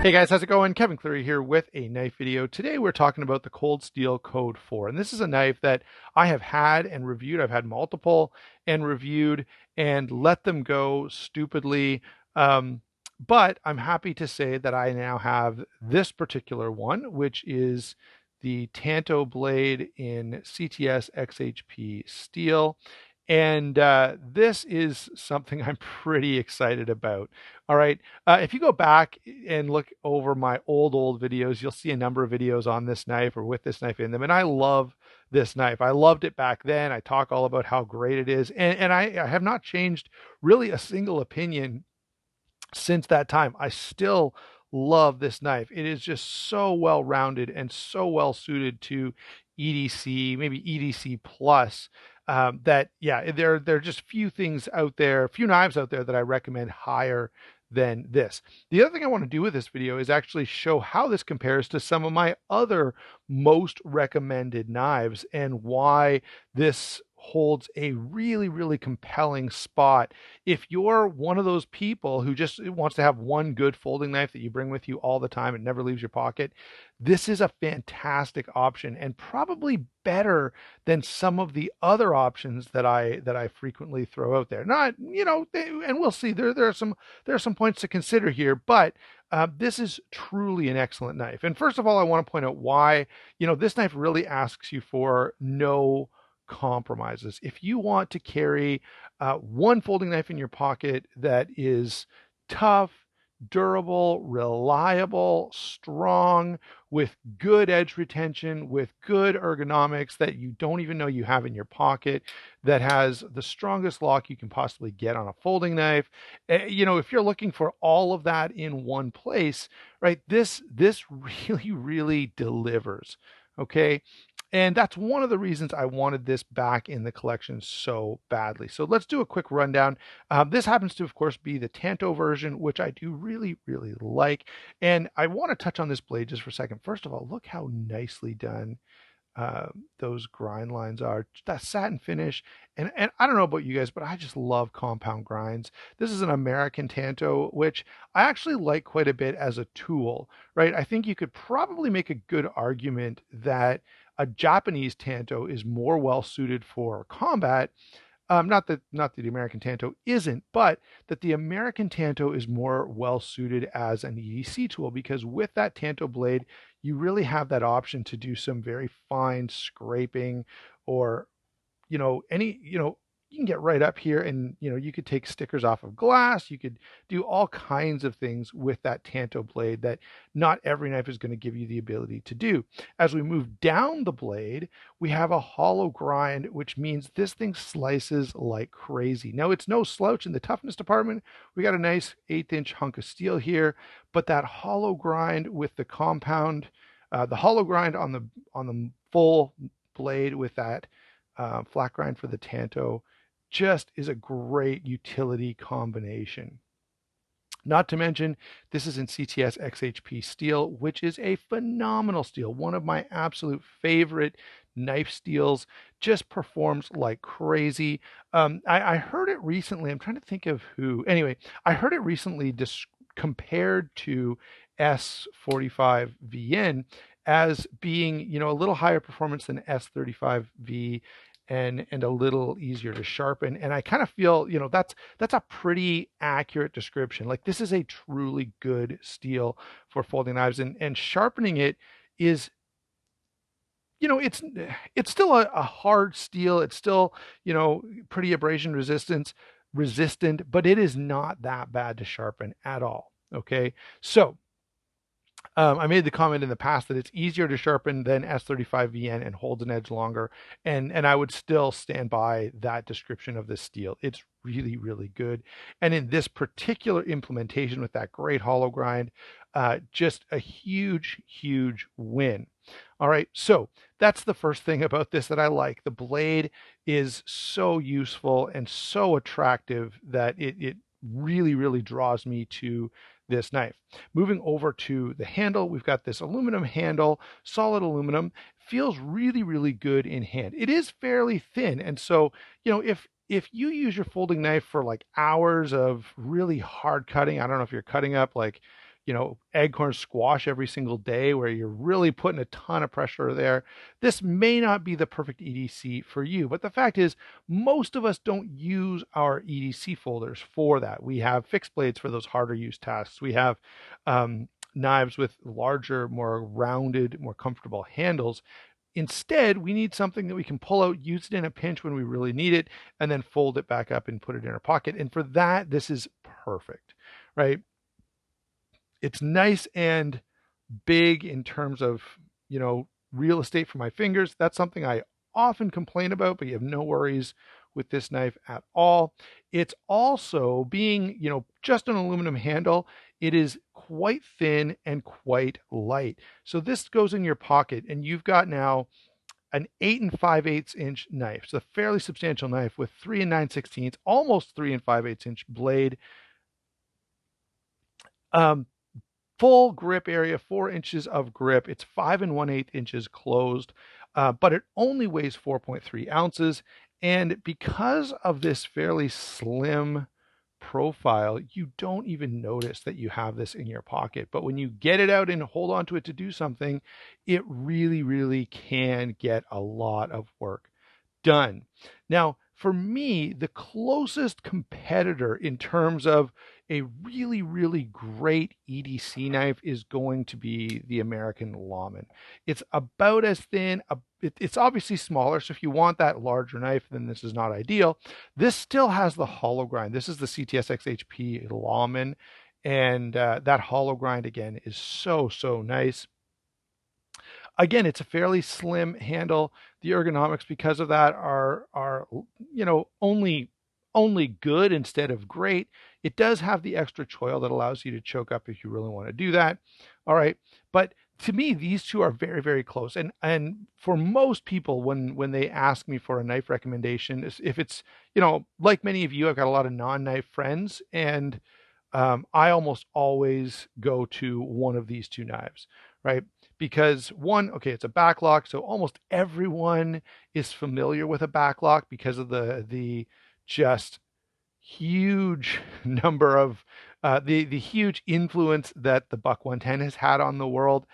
Hey guys, how's it going? Kevin Cleary here with a knife video. Today we're talking about the Cold Steel Code 4. And this is a knife that I have had and reviewed. I've had multiple and reviewed and let them go stupidly. But I'm happy to say that I now have this particular one, which is the Tanto blade in CTS XHP steel. And this is something I'm pretty excited about. All right. If you go back and look over my old videos, you'll see a number of videos on this knife or with this knife in them. And I love this knife. I loved it back then. I talk all about how great it is. And I have not changed really a single opinion since that time. I still love this knife. It is just so well rounded and so well suited to EDC, maybe EDC plus. That yeah, there are just few things out there, few knives out there that I recommend higher than this. The other thing I want to do with this video is actually show how this compares to some of my other most recommended knives and why this holds a really compelling spot. If you're one of those people who just wants to have one good folding knife that you bring with you all the time and never leaves your pocket, this is a fantastic option and probably better than some of the other options that I frequently throw out there. Not, and we'll see. There are some points to consider here, but this is truly an excellent knife. And first of all, I want to point out why this knife really asks you for no compromises. If you want to carry one folding knife in your pocket that is tough, durable, reliable, strong, with good edge retention, with good ergonomics that you don't even know you have in your pocket, that has the strongest lock you can possibly get on a folding knife. If you're looking for all of that in one place, right, this really delivers. Okay. And that's one of the reasons I wanted this back in the collection so badly. So let's do a quick rundown. This happens to, of course, be the Tanto version, which I do really like. And I want to touch on this blade just for a second. First of all, look how nicely done those grind lines are. That satin finish. And I don't know about you guys, but I just love compound grinds. This is an American Tanto, which I actually like quite a bit as a tool, right? I think you could probably make a good argument that a Japanese Tanto is more well suited for combat. Not that the American Tanto isn't, but that the American Tanto is more well suited as an EDC tool, because with that Tanto blade, you really have that option to do some very fine scraping, or you can get right up here and you could take stickers off of glass. You could do all kinds of things with that Tanto blade that not every knife is going to give you the ability to do. As we move down the blade, we have a hollow grind, which means this thing slices like crazy. Now, it's no slouch in the toughness department. We got a nice 1/8" hunk of steel here, but that hollow grind with the compound, the hollow grind on the full blade with that flat grind for the Tanto, just is a great utility combination. Not to mention, this is in CTS XHP steel, which is a phenomenal steel. One of my absolute favorite knife steels. Just performs like crazy. I heard it recently. I'm trying to think of who. Anyway, I heard it recently compared to S45VN as being, a little higher performance than S35V, and a little easier to sharpen. And I kind of feel, that's a pretty accurate description. Like, this is a truly good steel for folding knives, and sharpening it is, it's still a hard steel. It's still, pretty abrasion resistant, but it is not that bad to sharpen at all. Okay. So, I made the comment in the past that it's easier to sharpen than S35VN and holds an edge longer. And I would still stand by that description of this steel. It's really good. And in this particular implementation with that great hollow grind, just a huge win. All right, so that's the first thing about this that I like. The blade is so useful and so attractive that it really draws me to this knife. Moving over to the handle, we've got this aluminum handle, solid aluminum, feels really good in hand. It is fairly thin, and so if you use your folding knife for like hours of really hard cutting, I don't know if you're cutting up like Acorn squash every single day where you're really putting a ton of pressure there, this may not be the perfect EDC for you. But the fact is, most of us don't use our EDC folders for that. We have fixed blades for those harder use tasks. We have knives with larger, more rounded, more comfortable handles. Instead, we need something that we can pull out, use it in a pinch when we really need it, and then fold it back up and put it in our pocket. And for that, this is perfect, right? It's nice and big in terms of, real estate for my fingers. That's something I often complain about, but you have no worries with this knife at all. It's also being, just an aluminum handle. It is quite thin and quite light. So this goes in your pocket and you've got now an 8 5/8 inch knife. So a fairly substantial knife with 3 9/16, almost 3 5/8 inch blade. Full grip area, 4 inches of grip. It's 5 1/8 inches closed, but it only weighs 4.3 ounces. And because of this fairly slim profile, you don't even notice that you have this in your pocket. But when you get it out and hold on to it to do something, it really, really can get a lot of work done. Now, for me, the closest competitor in terms of a really, really great EDC knife is going to be the American Lawman. It's about as thin. It's obviously smaller, so if you want that larger knife, then this is not ideal. This still has the hollow grind. This is the CTSXHP Lawman, and that hollow grind, again, is so, so nice. Again, it's a fairly slim handle. The ergonomics, because of that, are only good instead of great. It does have the extra choil that allows you to choke up if you really want to do that. All right, but to me, these two are very, very close. And for most people, when they ask me for a knife recommendation, if it's, like many of you, I've got a lot of non-knife friends, and I almost always go to one of these two knives, right? Because one, okay, it's a backlock, so almost everyone is familiar with a backlock because of the just huge number of the huge influence that the Buck 110 has had on the world.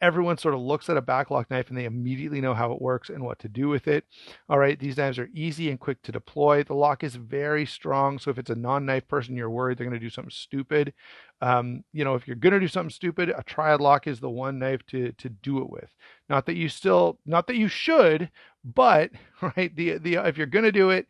Everyone sort of looks at a backlock knife and they immediately know how it works and what to do with it. All right, these knives are easy and quick to deploy. The lock is very strong, so if it's a non-knife person, you're worried they're going to do something stupid. If you're going to do something stupid, a triad lock is the one knife to do it with. Not that you should, but right, if you're going to do it,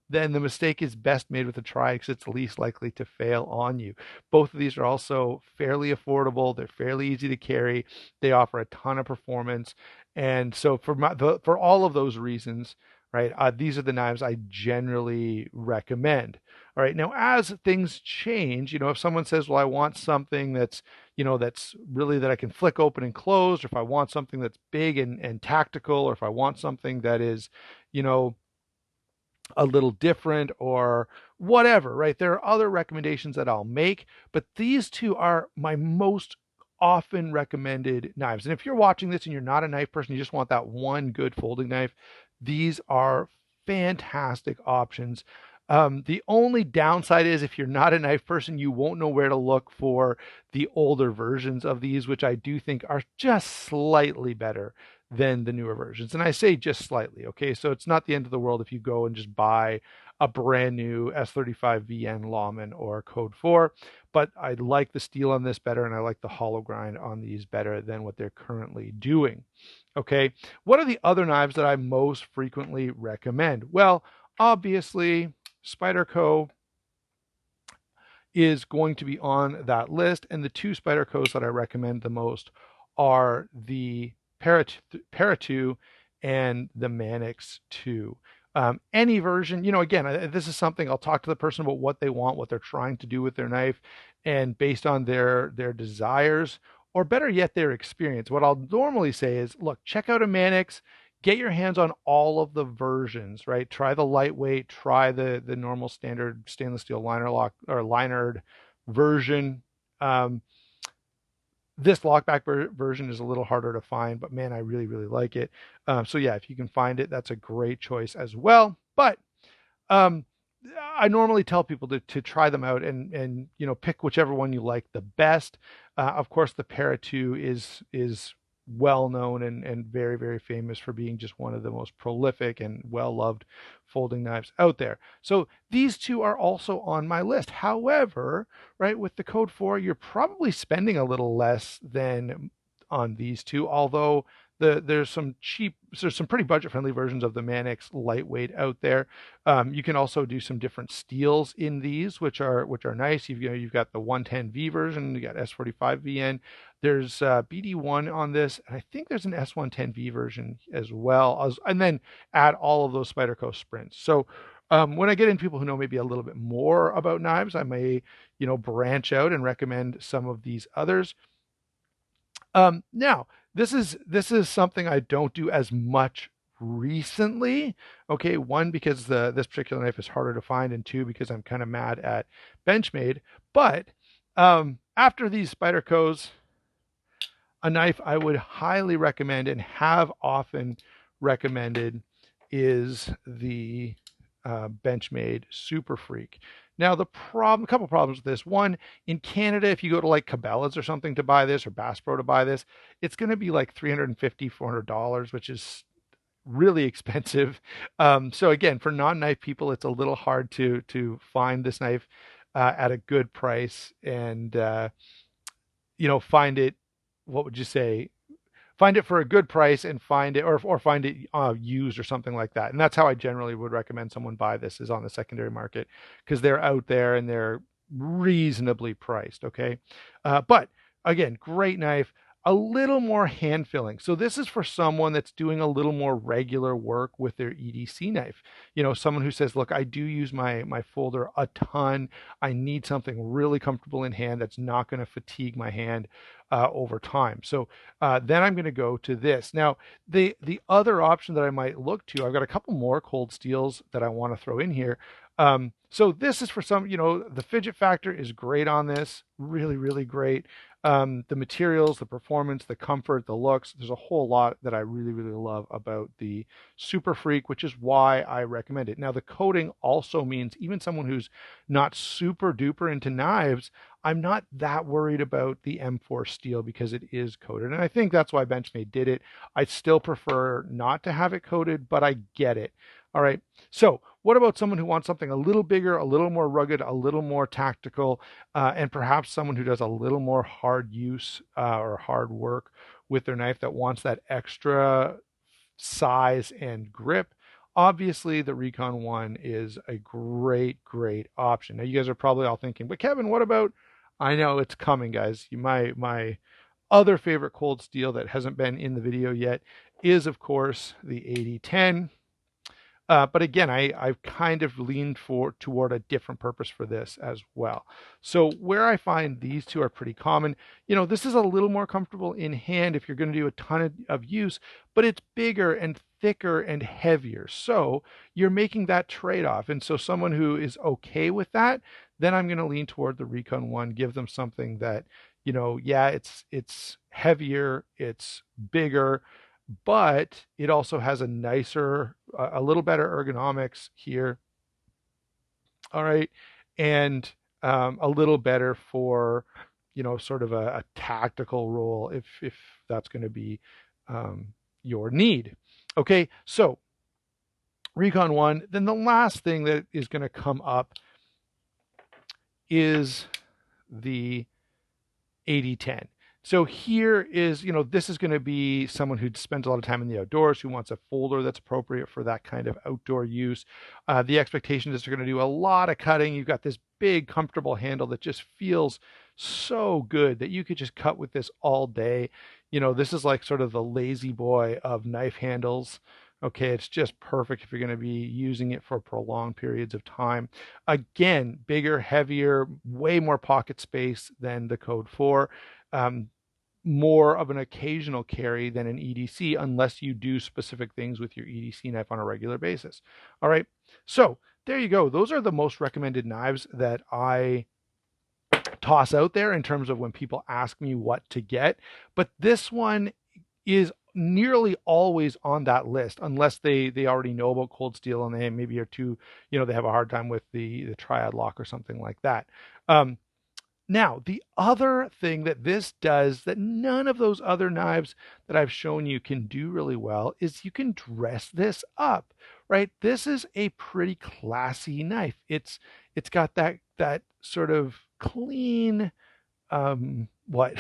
then the mistake is best made with a triad because it's least likely to fail on you. Both of these are also fairly affordable. They're fairly easy to carry. They offer a ton of performance. And so for all of those reasons, right, these are the knives I generally recommend. All right, now as things change, if someone says, well, I want something that's really that I can flick open and close, or if I want something that's big and tactical, or if I want something that is, a little different or whatever, right? There are other recommendations that I'll make, but these two are my most often recommended knives. And if you're watching this and you're not a knife person, you just want that one good folding knife, these are fantastic options. The only downside is if you're not a knife person, you won't know where to look for the older versions of these, which I do think are just slightly better than the newer versions. And I say just slightly, okay? So it's not the end of the world if you go and just buy a brand new S35VN Lawman or Code 4, but I like the steel on this better, and I like the hollow grind on these better than what they're currently doing. Okay, what are the other knives that I most frequently recommend? Well, obviously, Spyderco is going to be on that list, and the two Spydercos that I recommend the most are the Para 2 and the Manix 2. Any version, again, this is something I'll talk to the person about what they want, what they're trying to do with their knife, and based on their desires, or better yet, their experience. What I'll normally say is, look, check out a Manix, get your hands on all of the versions, right? Try the lightweight, try the normal standard stainless steel liner lock or linered version. This lockback version is a little harder to find, but man, I really, really like it. So yeah, if you can find it, that's a great choice as well. But I normally tell people to try them out and pick whichever one you like the best. Of course, the Para 2 is well known and very, very famous for being just one of the most prolific and well loved folding knives out there. So these two are also on my list. However, right, with the Code 4, you're probably spending a little less than on these two, although there's some pretty budget friendly versions of the Manix lightweight out there. You can also do some different steels in these, which are nice. You've got the 110V version, you got S45VN. There's BD1 on this, and I think there's an S110V version as well. And then add all of those Spyderco Sprints. So when I get in people who know maybe a little bit more about knives, I may branch out and recommend some of these others. Now, this is something I don't do as much recently. Okay, one, because this particular knife is harder to find, and two, because I'm kind of mad at Benchmade. But after these Spydercos, a knife I would highly recommend and have often recommended is the Benchmade Super Freak. Now, a couple problems with this. One, in Canada, if you go to like Cabela's or something to buy this, or Bass Pro to buy this, it's going to be like $350, $400, which is really expensive. So again, for non-knife people, it's a little hard to find this knife at a good price and find it. What would you say? Find it for a good price and find it, or find it used or something like that. And that's how I generally would recommend someone buy this, is on the secondary market, because they're out there and they're reasonably priced. Okay. But again, great knife, a little more hand filling. So this is for someone that's doing a little more regular work with their EDC knife. Someone who says, look, I do use my folder a ton. I need something really comfortable in hand that's not going to fatigue my hand over time. So then I'm going to go to this. Now, the other option that I might look to, I've got a couple more cold steels that I want to throw in here. So this is for some, the fidget factor is great on this, really, really great. The materials, the performance, the comfort, the looks, there's a whole lot that I really, really love about the Super Freak, which is why I recommend it. Now, the coating also means even someone who's not super duper into knives, I'm not that worried about the M4 steel because it is coated. And I think that's why Benchmade did it. I still prefer not to have it coated, but I get it. All right. So what about someone who wants something a little bigger, a little more rugged, a little more tactical, and perhaps someone who does a little more hard use or hard work with their knife, that wants that extra size and grip? Obviously, the Recon 1 is a great, great option. Now, you guys are probably all thinking, but Kevin, what about, I know it's coming, guys. My other favorite cold steel that hasn't been in the video yet is, of course, the 8010. But again, I've kind of leaned toward a different purpose for this as well. So where I find these two are pretty common, this is a little more comfortable in hand if you're going to do a ton of use, but it's bigger and thicker and heavier. So you're making that trade-off. And so someone who is okay with that, then I'm going to lean toward the Recon 1, give them something that, yeah, it's heavier, it's bigger, but it also has a nicer, a little better ergonomics here. All right. And a little better for, sort of a tactical role if that's going to be your need. Okay. So Recon 1. Then the last thing that is going to come up is the 8010. So here is, this is going to be someone who spends a lot of time in the outdoors, who wants a folder that's appropriate for that kind of outdoor use. The expectation is they're going to do a lot of cutting. You've got this big, comfortable handle that just feels so good that you could just cut with this all day. This is like sort of the lazy boy of knife handles. Okay, it's just perfect if you're going to be using it for prolonged periods of time. Again, bigger, heavier, way more pocket space than the Code 4. More of an occasional carry than an EDC, unless you do specific things with your EDC knife on a regular basis. All right, so there you go. Those are the most recommended knives that I toss out there in terms of when people ask me what to get. But this one is nearly always on that list, unless they already know about cold steel and they maybe are too, they have a hard time with the triad lock or something like that. Um, Now, the other thing that this does that none of those other knives that I've shown you can do really well is you can dress this up, right? This is a pretty classy knife. It's got that sort of clean, what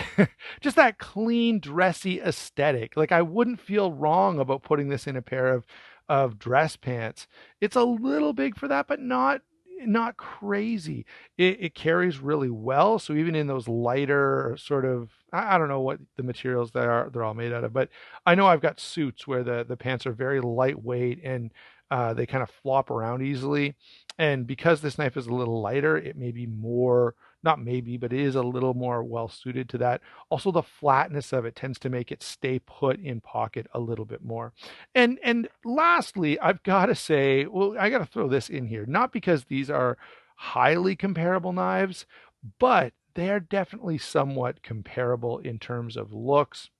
just that clean, dressy aesthetic. Like, I wouldn't feel wrong about putting this in a pair of dress pants. It's a little big for that, but not crazy. It carries really well. So even in those lighter sort of, I don't know what the materials they're all made out of, but I know I've got suits where the pants are very lightweight and they kind of flop around easily. And because this knife is a little lighter, it may be more, not maybe, but it is a little more well suited to that. Also, the flatness of it tends to make it stay put in pocket a little bit more. And lastly, I've got to say, well, I got to throw this in here, not because these are highly comparable knives, but they are definitely somewhat comparable in terms of looks.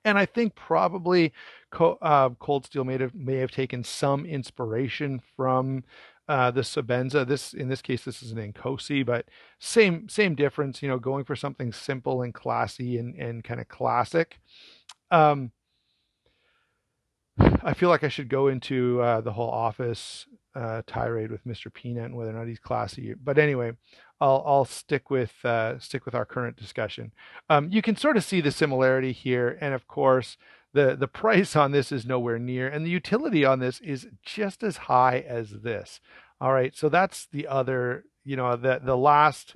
And I think probably Cold Steel may have taken some inspiration from the Sabenza. In this case, this is an Inkosi, but same difference. Going for something simple and classy and kind of classic. Um, I feel like I should go into the whole Office tirade with Mr. Peanut and whether or not he's classy. But anyway, I'll stick with our current discussion. You can sort of see the similarity here, and of course, the price on this is nowhere near, and the utility on this is just as high as this. All right, so that's the other, the last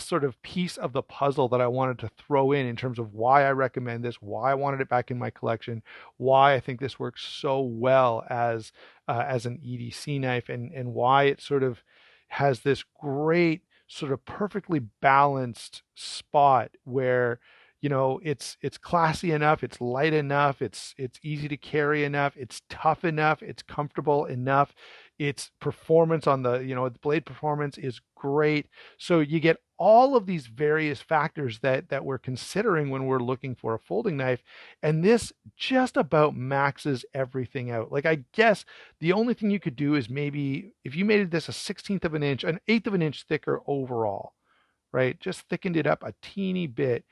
sort of piece of the puzzle that I wanted to throw in terms of why I recommend this, why I wanted it back in my collection, why I think this works so well as an EDC knife, and why it sort of has this great sort of perfectly balanced spot where it's classy enough, it's light enough, it's easy to carry enough, it's tough enough, it's comfortable enough, its performance on the blade performance is great. So you get all of these various factors that we're considering when we're looking for a folding knife, and this just about maxes everything out. Like, I guess the only thing you could do is maybe if you made this a 1/16 of an inch, an eighth of an inch thicker overall, right? Just thickened it up a teeny bit.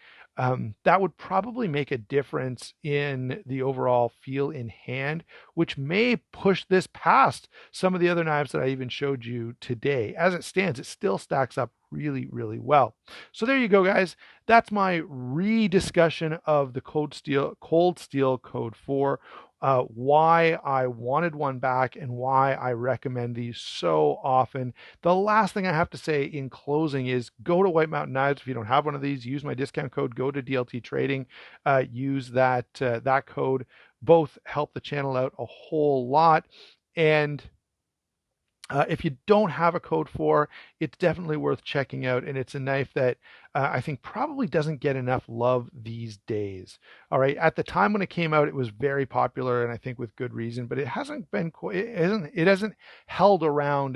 That would probably make a difference in the overall feel in hand, which may push this past some of the other knives that I even showed you today. As it stands, it still stacks up really, really well. So there you go, guys. That's my rediscussion of the Cold Steel Code 4. Why I wanted one back and why I recommend these so often. The last thing I have to say in closing is go to White Mountain Knives. If you don't have one of these, use my discount code, go to DLT Trading, use that code. Both help the channel out a whole lot. And if you don't have a code for, it's definitely worth checking out. And it's a knife that I think probably doesn't get enough love these days. All right. At the time when it came out, it was very popular, and I think with good reason, but it hasn't been, it hasn't held around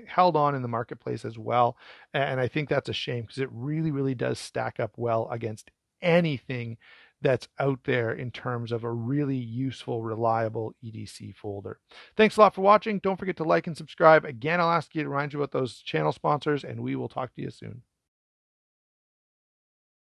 held on in the marketplace as well. And I think that's a shame, because it really, really does stack up well against anything that's out there in terms of a really useful, reliable EDC folder. Thanks a lot for watching. Don't forget to like and subscribe. Again, I'll ask you to remind you about those channel sponsors, and we will talk to you soon.